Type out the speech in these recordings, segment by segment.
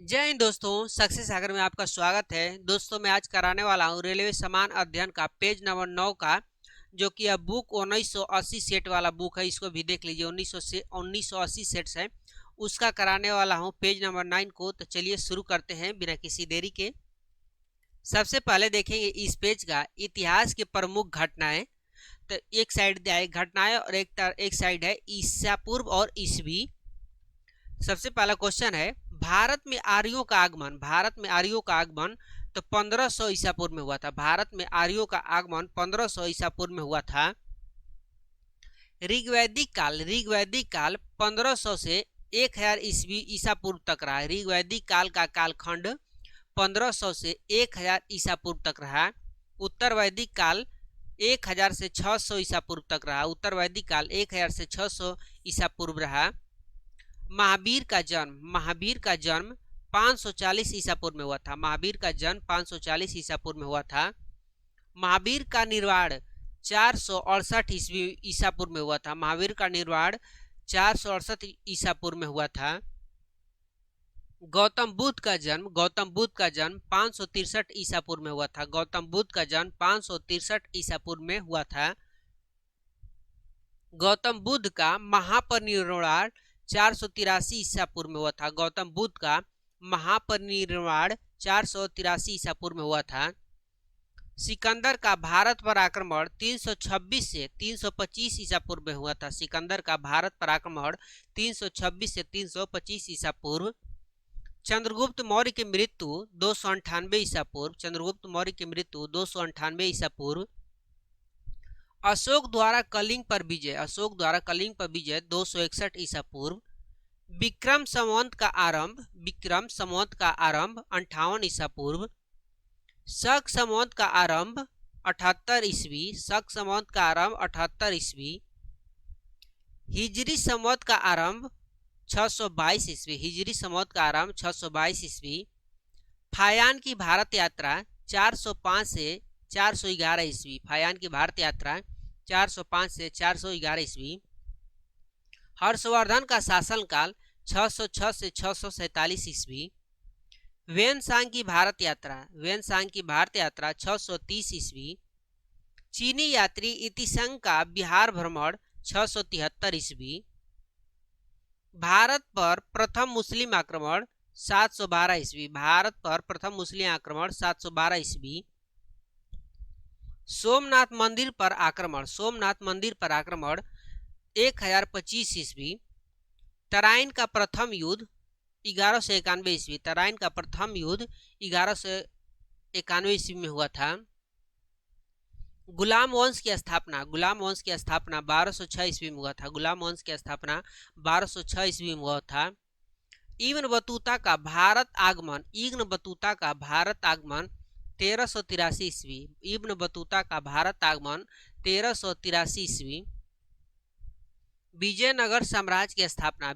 जय हिंद दोस्तों, सक्सेस सागर में आपका स्वागत है। दोस्तों मैं आज कराने वाला हूँ रेलवे समान अध्ययन का पेज नंबर 9 का, जो कि अब बुक 1980 सेट वाला बुक है। इसको भी देख लीजिए, 1980 सेट्स है, उसका कराने वाला हूँ पेज नंबर 9 को। तो चलिए शुरू करते हैं बिना किसी देरी के। सबसे पहले देखेंगे इस पेज का इतिहास के प्रमुख घटनाएं। तो एक साइड दिया है घटनाएं और एक साइड है ईसा पूर्व और ईसवी। सबसे पहला क्वेश्चन है, भारत में आर्यों का आगमन तो 1500 ईसा पूर्व में हुआ था। भारत में आर्यों का आगमन 1500 ईसा पूर्व में हुआ था। ऋग्वैदिक काल 1500 से 1000 ईस्वी ईसा पूर्व तक रहा। ऋग्वैदिक काल का कालखंड 1500 से 1000 ईसा पूर्व तक रहा। उत्तर वैदिक काल 1000 से 600 ईसा पूर्व तक रहा। उत्तर वैदिक काल 1000 से 600 ईसा पूर्व रहा। महावीर का जन्म 540 ईसा पूर्व में हुआ था। महावीर का जन्म 540 ईसा पूर्व में हुआ था। महावीर का निर्वाण 468 ईस्वी ईसा पूर्व में हुआ था। महावीर का निर्वाण 468 ईसा पूर्व में हुआ था। गौतम बुद्ध का जन्म 563 ईसा पूर्व में हुआ था। गौतम बुद्ध का जन्म 563 ईसा पूर्व में हुआ था। गौतम बुद्ध का महापरिनिर्वाण 483 ईसा पूर्व में हुआ था। गौतम बुद्ध का महापरिनिर्वाण 483 ईसा पूर्व में हुआ था। सिकंदर का भारत पर आक्रमण 326 से 325 ईसा पूर्व में हुआ था। सिकंदर का भारत पर आक्रमण 326 से 325 ईसा पूर्व। चंद्रगुप्त मौर्य की मृत्यु 298 ईसा पूर्व। चंद्रगुप्त मौर्य की मृत्यु 298 ईसा पूर्व। अशोक द्वारा कलिंग पर विजय 261 ईसा पूर्व। विक्रम संवत का आरंभ 58 ईसा पूर्व। शक संवत का आरंभ 78 ईस्वी। हिजरी संवत का आरंभ 622 ईस्वी। फायान की भारत यात्रा 405 से 411 ईस्वी। फायान की भारत यात्रा 405 से 411 ईस्वी। हर्षवर्धन का शासनकाल 606 से 647 ईस्वी। वेनसांग की भारत यात्रा 630 ईस्वी। चीनी यात्री इतिसंग का बिहार भ्रमण 673 ईस्वी। भारत पर प्रथम मुस्लिम आक्रमण 712 ईस्वी। सोमनाथ मंदिर पर आक्रमण 1025 ईस्वी। तराइन का प्रथम युद्ध 1191 ईस्वी। 1191 ईस्वी में हुआ था। गुलाम वंश की स्थापना 1206 ईस्वी में हुआ था। इब्न बतूता का भारत आगमन 1383 ईस्वी। इब्न बतूता का भारत आगमन 1383 ईस्वी। विजयनगर साम्राज्य की स्थापना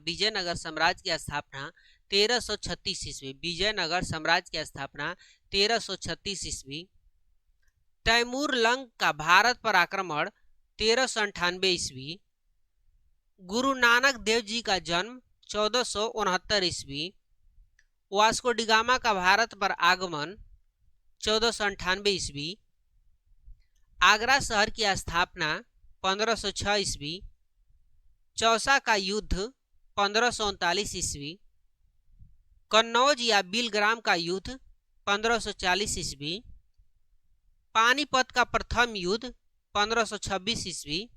1336 ईस्वी। विजयनगर साम्राज्य की स्थापना 1336 ईस्वी। तैमूर लंग का भारत पर आक्रमण 1398 ईस्वी। गुरु नानक देव जी का जन्म 1469 ईस्वी। वास्को डिगामा का भारत पर आगमन 1498 ईस्वी। आगरा शहर की स्थापना 1506 ईस्वी। चौसा का युद्ध 1539 ईस्वी। कन्नौज या बिलग्राम का युद्ध 1540 ईस्वी। पानीपत का प्रथम युद्ध 1526 ईस्वी।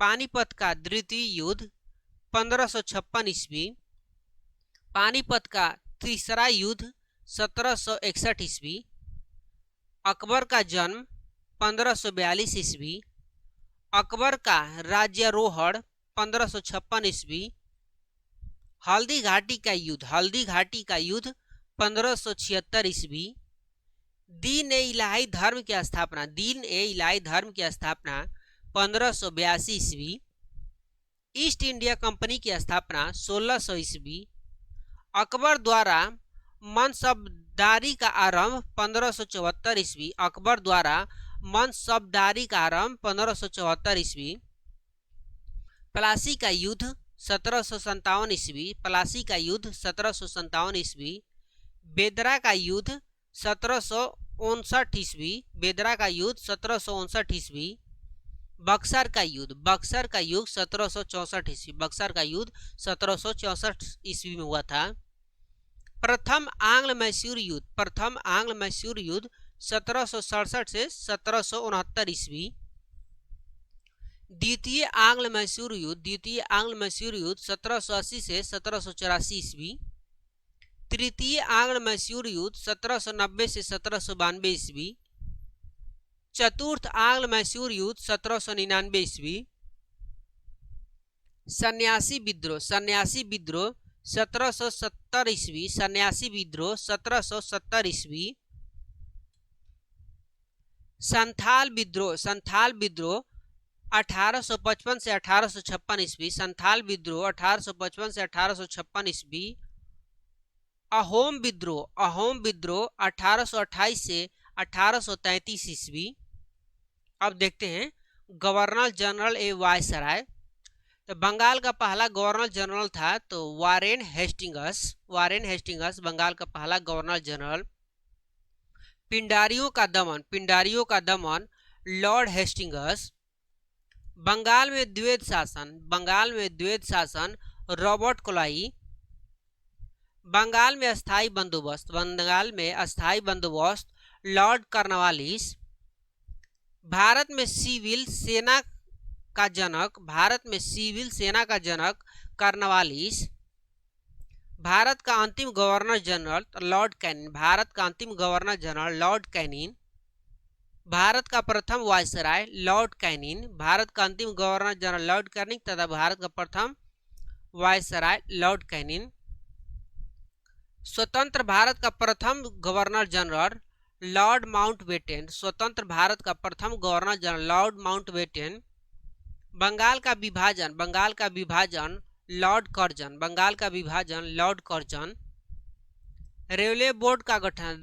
पानीपत का द्वितीय युद्ध 1556 ईस्वी। पानीपत का तीसरा युद्ध 1761 ईस्वी। अकबर का जन्म 1542 ईस्वी। अकबर का राज्यारोहण 1556 ईस्वी। हल्दी घाटी का युद्ध 1576 ईस्वी। दीन ए इलाही धर्म की स्थापना 1582 ईस्वी। ईस्ट इंडिया कंपनी की स्थापना 1600 ईस्वी। अकबर द्वारा मनसबदारी का आरंभ 1574 ईस्वी। प्लासी का युद्ध 1757 ईस्वी, प्लासी का युद्ध 1757 ईस्वी, बेदरा का युद्ध 1759 ईस्वी, बेदरा का युद्ध 1759 ईस्वी, बक्सर का युद्ध 1764 ईस्वी, बक्सर का युद्ध 1764 ईस्वी में हुआ था। प्रथम आंग्ल मैसूर युद्ध 1767 से 1769 ईस्वी। द्वितीय आंग्ल मैसूर युद्ध 1780 से 1784 ईस्वी। तृतीय आंग्ल मैसूर युद्ध 1790 से 1792 ईस्वी। चतुर्थ आंग्ल मैसूर युद्ध 1799 ईस्वी। सन्यासी विद्रोह 1770 ईस्वी, सन्यासी विद्रोह 1770 ईस्वी। संथाल विद्रोह 1855 से 1856 ईस्वी, संथाल विद्रोह 1855 से 1856 ईस्वी। अहोम विद्रोह 1828 से 1833 ईस्वी। अब देखते हैं गवर्नर जनरल ए वायसराय। तो बंगाल का पहला गवर्नर जनरल था तो वारेन हेस्टिंगस बंगाल का पहला गवर्नर जनरल। पिंडारियों का दमन लॉर्ड हेस्टिंगस। बंगाल में द्वैध शासन रॉबर्ट क्लाई। बंगाल में अस्थाई बंदोबस्त लॉर्ड कॉर्नवालिस। भारत में सिविल सेना का जनक कॉर्नवालिस। भारत का अंतिम governor general lord Canning. Bharat का प्रथम वायसराय लॉर्ड कैनिन। भारत का अंतिम गवर्नर जनरल लॉर्ड कैनिन तथा भारत का प्रथम वायसराय लॉर्ड कैनिन। स्वतंत्र भारत का प्रथम गवर्नर जनरल लॉर्ड माउंटबेटन। स्वतंत्र भारत का प्रथम governor general lord Mountbatten. Bengal का विभाजन लॉर्ड कर्जन। रेलवे बोर्ड का गठन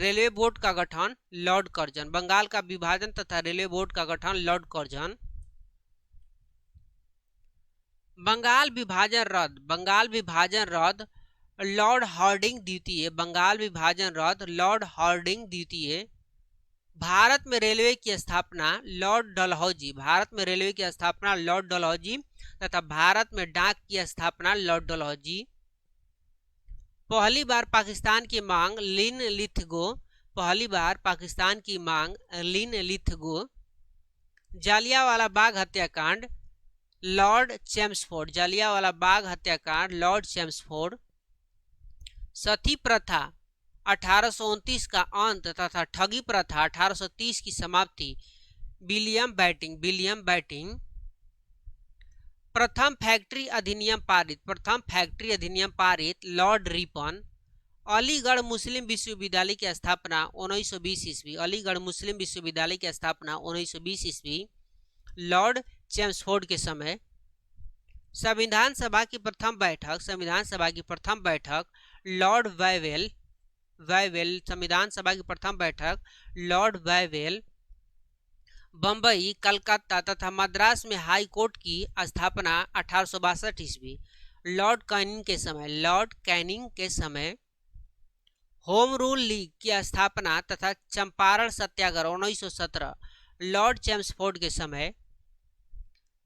लॉर्ड कर्जन। बंगाल का विभाजन तथा रेलवे बोर्ड का गठन लॉर्ड कर्जन। बंगाल विभाजन रद्द लॉर्ड हार्डिंग द्वितीय। बंगाल विभाजन रद्द लॉर्ड हार्डिंग द्वितीय। भारत में रेलवे की स्थापना लॉर्ड डलहौजी। भारत में रेलवे की स्थापना लॉर्ड डलहौजी तथा भारत में डाक की स्थापना लॉर्ड डलहौजी। पहली बार पाकिस्तान की मांग लिन लिथगो। जालियांवाला बाग हत्याकांड लॉर्ड चेम्सफोर्ड। सती प्रथा 1829 का अंत तथा ठगी प्रथा 1830 की समाप्ति विलियम बैटिंग। प्रथम फैक्ट्री अधिनियम पारित लॉर्ड रिपन। अलीगढ़ मुस्लिम विश्वविद्यालय की स्थापना 1920 ईस्वी। अलीगढ़ मुस्लिम विश्वविद्यालय की स्थापना 1920 ईस्वी लॉर्ड चेम्सफोर्ड के समय। संविधान सभा की प्रथम बैठक लॉर्ड वाइवेल। संविधान सभा की प्रथम बैठक लॉर्ड वाइवेल। बंबई, कलकत्ता तथा मद्रास में हाई कोर्ट की स्थापना 1862 ईस्वी लॉर्ड कैनिंग के समय। होम रूल लीग की स्थापना तथा चंपारण सत्याग्रह 1917 लॉर्ड चेम्सफोर्ड के समय।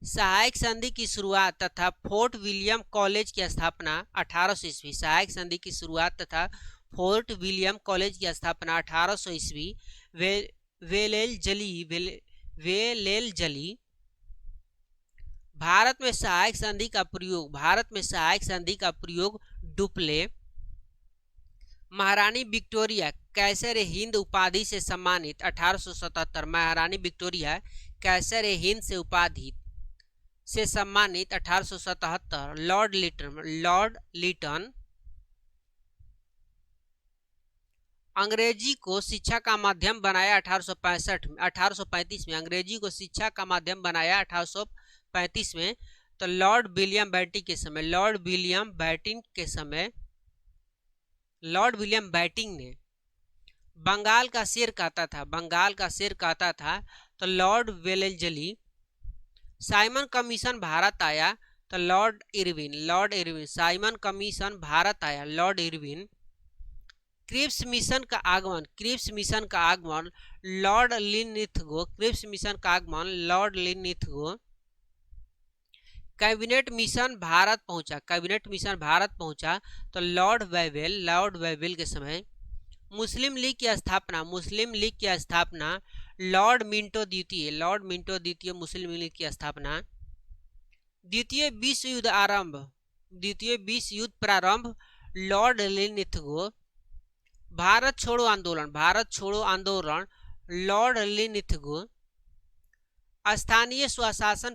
सहायक संधि की शुरुआत तथा फोर्ट विलियम कॉलेज की स्थापना 1800 ईस्वी। सहायक संधि की शुरुआत तथा फोर्ट विलियम कॉलेज की स्थापना 1800 ईस्वी। वेलेल जली। भारत में सहायक संधि का प्रयोग डुप्ले। महारानी विक्टोरिया कैसर हिंद उपाधि से सम्मानित 1877। महारानी विक्टोरिया कैसर हिंद से उपाधि से सम्मानित 1877 लॉर्ड लिटन। अंग्रेजी को शिक्षा का माध्यम बनाया 1835 में। अंग्रेजी को शिक्षा का माध्यम बनाया 1835 में तो लॉर्ड विलियम बैटिंग ने बंगाल का शेर काटा था तो Lord Wellesley. Simon commission Bharat आया तो Lord Irwin. Simon commission Bharat आया, लॉर्ड इरविन। क्रिप्स मिशन का आगमन Lord Linlithgow. Lord Linlithgow. Cabinet mission Bharat पहुंचा तो लॉर्ड वेवेल के समय। मुस्लिम लीग की स्थापना लॉर्ड मिंटो द्वितीय मुस्लिम लीग की स्थापना। द्वितीय विश्व युद्ध प्रारंभ लॉर्ड लिनलिथगो। भारत छोड़ो आंदोलन लॉर्ड लिनलिथगो। स्थानीय स्वशासन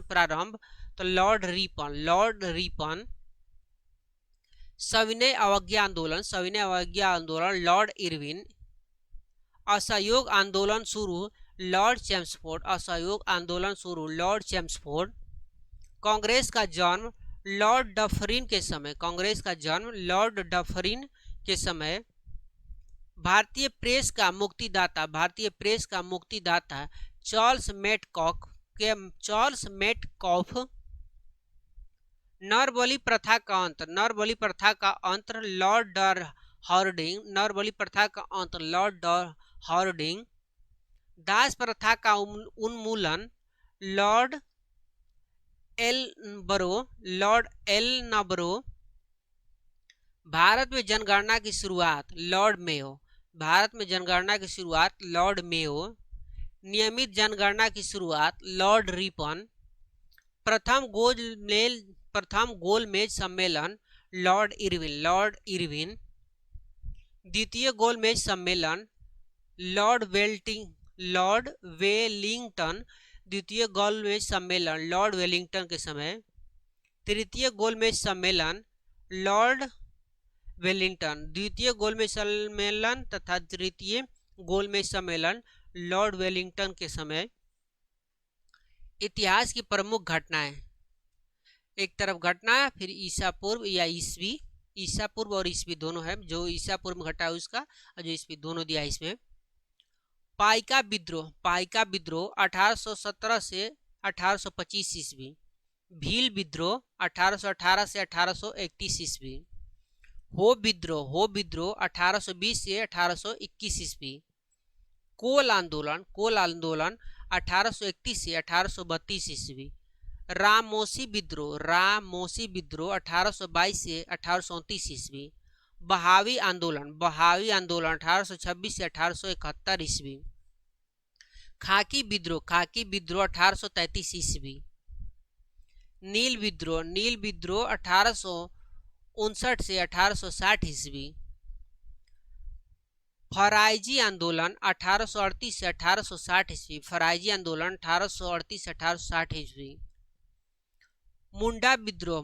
प्रारंभ तो लॉर्ड रिपन। सविनय अवज्ञा आंदोलन लॉर्ड इरविन। असहयोग आंदोलन शुरू लॉर्ड चेम्सफोर्ड। कांग्रेस का जन्म लॉर्ड डफरिन के समय। भारतीय प्रेस का मुक्तिदाता चार्ल्स मेटकॉफ। नरबलि प्रथा का अंत लॉर्ड हॉर्डिंग। दास प्रथा का उन्मूलन लॉर्ड एलनबरो। भारत में जनगणना की शुरुआत लॉर्ड मेयो। नियमित जनगणना की शुरुआत लॉर्ड रिपन। प्रथम गोलमेज सम्मेलन लॉर्ड इरविन। द्वितीय गोलमेज सम्मेलन लॉर्ड वेलिंगटन। द्वितीय गोलमेज सम्मेलन लॉर्ड वेलिंगटन के समय। तृतीय गोलमेज सम्मेलन लॉर्ड वेलिंगटन। द्वितीय गोलमेज सम्मेलन तथा तृतीय गोलमेज सम्मेलन लॉर्ड वेलिंगटन के समय। इतिहास की प्रमुख घटनाएं, एक तरफ घटना फिर ईसा पूर्व या ईसा पूर्व और ईस्वी दोनों है। जो ईसा पूर्व में घटा है उसका और जो ईस्वी दोनों दिया है इसमें। पाइका विद्रोह 1817 से 1825 ईस्वी। भील विद्रोह 1818 से 1831 ईस्वी। हो विद्रोह 1820 से 1821 ईस्वी। कोल आंदोलन 1831 से 1832 ईस्वी। रामोसी विद्रोह 1822 से 1829 ईस्वी। बहावी आंदोलन 1826 से 1871 ईस्वी। खाकी विद्रोह 1833 ईस्वी। नील विद्रोह 1859 से 1860 ईस्वी। फराइजी आंदोलन 1838 से 1860 ईस्वी। 1838 ईस्वी। मुंडा विद्रोह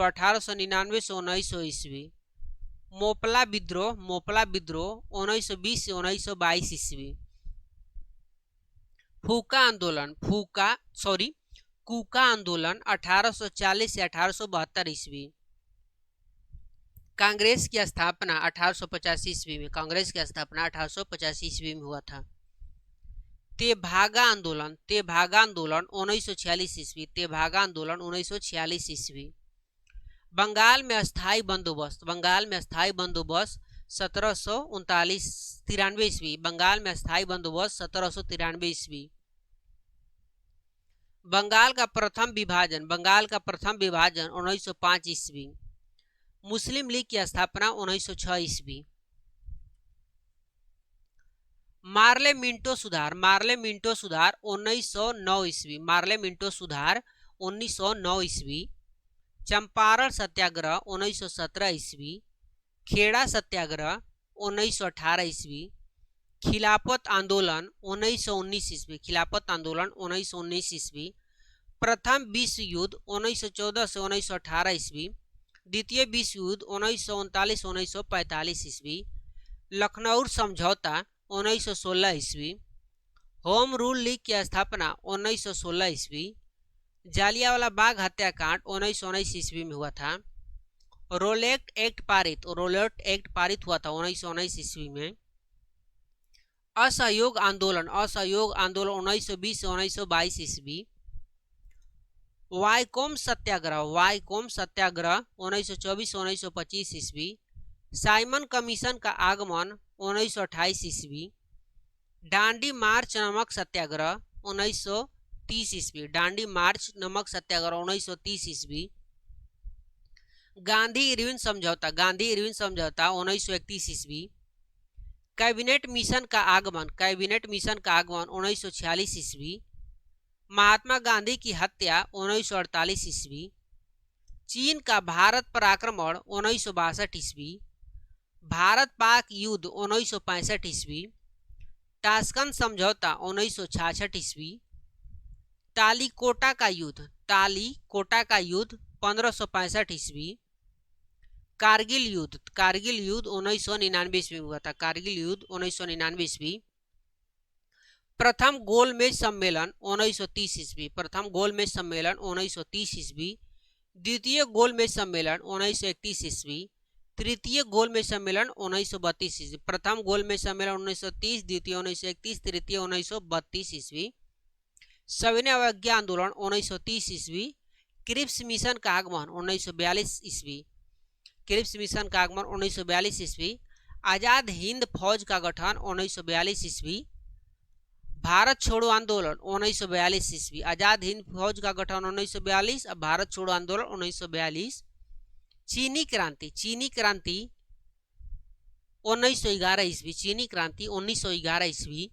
1899 से 1900 ईस्वी। मोपला विद्रोह 1920 से 1922 ईस्वी। कूका आंदोलन 1840 से 1872 ईस्वी। कांग्रेस की स्थापना 1885 ईस्वी में। 1885 ईस्वी में हुआ था। तेभागा आंदोलन 1946 ईस्वी। 1946 ईस्वी। बंगाल में अस्थाई बंदोबस्त 1793 ईस्वी। बंगाल में अस्थाई बंदोबस्त 1793 ईस्वी। बंगाल का प्रथम विभाजन 1905 ईस्वी। मुस्लिम लीग की स्थापना 1906 ईस्वी। मार्ले मिंटो सुधार 1909 ईस्वी। 1909 ईस्वी। चंपारण सत्याग्रह 1917 ईस्वी। खेड़ा सत्याग्रह 1918 ईस्वी। खिलाफत आंदोलन 1919 ईस्वी। प्रथम विश्व युद्ध 1914 से 1918 ईस्वी। द्वितीय विश्व युद्ध 1939-1945 ईस्वी। लखनऊ समझौता 1916 ईस्वी। होम रूल लीग की स्थापना 1916 ईस्वी। जालियांवाला बाग हत्याकांड 1919 ईस्वी में हुआ था। रोलेट एक्ट पारित हुआ था 1919 ईस्वी में। असहयोग आंदोलन 1920 से 1922 ईस्वी। वाइकोम सत्याग्रह 1924-1925 ईस्वी। साइमन कमीशन का आगमन 1928 ईस्वी। डांडी मार्च नमक सत्याग्रह 1930 ईस्वी। डांडी मार्च नमक सत्याग्रह 1930 ईस्वी। गांधी इरविन समझौता 1931 ईस्वी। कैबिनेट मिशन का आगमन 1946 ईस्वी। महात्मा गांधी की हत्या 1948 ईस्वी। चीन का भारत पर आक्रमण 1962 ईस्वी। भारत पाक युद्ध 1965 ईस्वी। ताशकंद समझौता 1966 ईस्वी। तालीकोटा का युद्ध 1565 ईस्वी। कारगिल युद्ध 1999 ईस्वी में हुआ था। कारगिल युद्ध 1999 ईस्वी। प्रथम गोलमेज सम्मेलन 1930 ईस्वी। प्रथम गोलमेज सम्मेलन 1930 ईस्वी। द्वितीय गोलमेज सम्मेलन 1931 ईस्वी। तृतीय गोलमेज सम्मेलन 1932 ईस्वी। प्रथम गोलमेज सम्मेलन 1930, द्वितीय 1931, तृतीय 1932 ईस्वी। सविनय अवज्ञा आंदोलन 1930 ईस्वी। क्रिप्स मिशन का आगमन 1942 ईस्वी। क्रिप्स मिशन का आगमन 1942 ईस्वी। आजाद हिंद फौज का गठन 1942 ईस्वी। भारत छोड़ो आंदोलन 1942 ईस्वी। आजाद हिंद फौज का गठन 1942 और भारत छोड़ो आंदोलन 1942। चीनी क्रांति 1911 ईस्वी। चीनी क्रांति 1911 ईस्वी।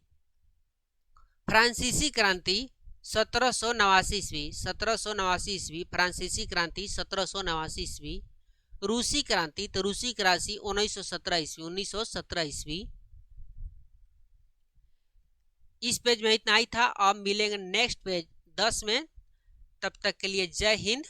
फ्रांसीसी क्रांति 1789 ईस्वी। 1789 ईस्वी। फ्रांसीसी क्रांति 1789 ईस्वी। रूसी क्रांति 1917 ईस्वी। 1917 ईस्वी। इस पेज में इतना ही था। अब मिलेंगे नेक्स्ट पेज 10 में। तब तक के लिए जय हिंद।